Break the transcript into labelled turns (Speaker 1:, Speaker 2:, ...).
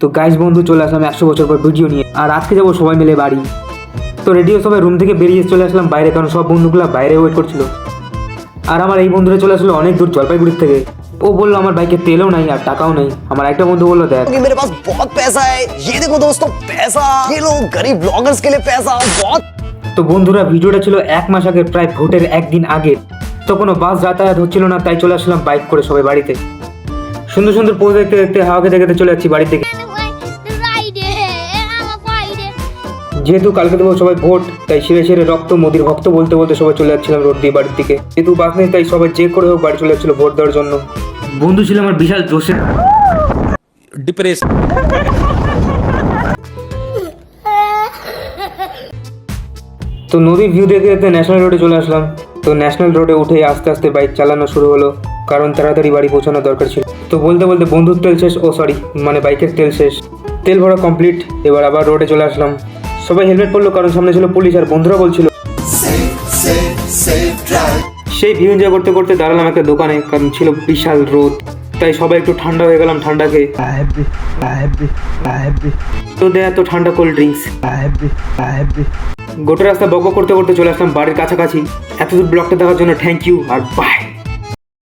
Speaker 1: তো গাইস বন্ধু চলে আসলাম 100 বছর পর ভিডিও নিয়ে। আর আজকে যাবো সবাই মিলে বাড়ি। তো রেডিও সবাই রুম থেকে বেরিয়ে চলে আসলাম বাইরে, কারণ সব বন্ধুগুলো বাইরে ওয়েট করছিল। আর আমার এই বন্ধুরা চলে আসলো অনেক দূর জলপাইগুড়ির থেকে। ও বললো আমার বাইকে তেলও নাই আর টাকাও নাই। আমার একটা বন্ধু বললো দেখ
Speaker 2: क्योंकि मेरे पास बहुत पैसा है, ये देखो दोस्तों पैसा, ये लो गरीब ब्लॉगर्स के लिए पैसा बहुत।
Speaker 1: তো বন্ধুরা ভিডিওটা ছিল 1 মাস আগে, প্রায় ভোটের একদিন আগে। তো কোনো বাস যাতায়াত হচ্ছিল না, তাই চলে আসলাম বাইক করে সবাই বাড়িতে। সুন্দর সুন্দর পোজ দেখতে দেখতে হাওয়া খেতে খেতে চলে যাচ্ছি বাড়ি থেকে। যেহেতু কালকে দেবো সবাই ভোট, তাই শিরে শিরে রক্ত মোদির ভক্ত বলতে বলতে সবাই চলে যাচ্ছিলাম রোড দিয়ে বাড়ির দিকে। যেহেতু বাস নেই তাই সবাই যে করে হোক বাড়ি চলে যাচ্ছিল ভোট দেওয়ার জন্য। বন্ধু ছিল আমার বিশাল জোশে
Speaker 3: डिप्रेशन।
Speaker 1: তো নদীর ভিউ দেখতে দেখতে ন্যাশনাল রোডে চলে আসলাম। তো ন্যাশনাল রোডে উঠে আস্তে আস্তে বাইক চালানো শুরু হলো, কারণ তাড়াতাড়ি বাড়ি পৌঁছানো দরকার ছিল। তো বলতে বলতে বন্ধুর তেল শেষ, মানে বাইকের তেল শেষ। তেল ভরা কমপ্লিট, এবার আবার রোডে চলে আসলাম। সবাই হেলমেট পরলো কারণ সামনে ছিল পুলিশ, আর বন্ধুরা বলছিল সেই ভিউ এনজয় করতে করতে দাঁড়ালাম একটা দোকানে, কারণ ছিল বিশাল রোদ। তাই সবাই একটু ঠান্ডা হয়ে গেলাম ঠান্ডা খেয়ে। তো দেয়া তো ঠান্ডা কোল্ড ড্রিঙ্কস। গোটা রাস্তা বক করতে করতে চলে আসলাম বাড়ির কাছাকাছি। এতদূর ব্লগটা দেখার জন্য থ্যাংক ইউ আর বাই।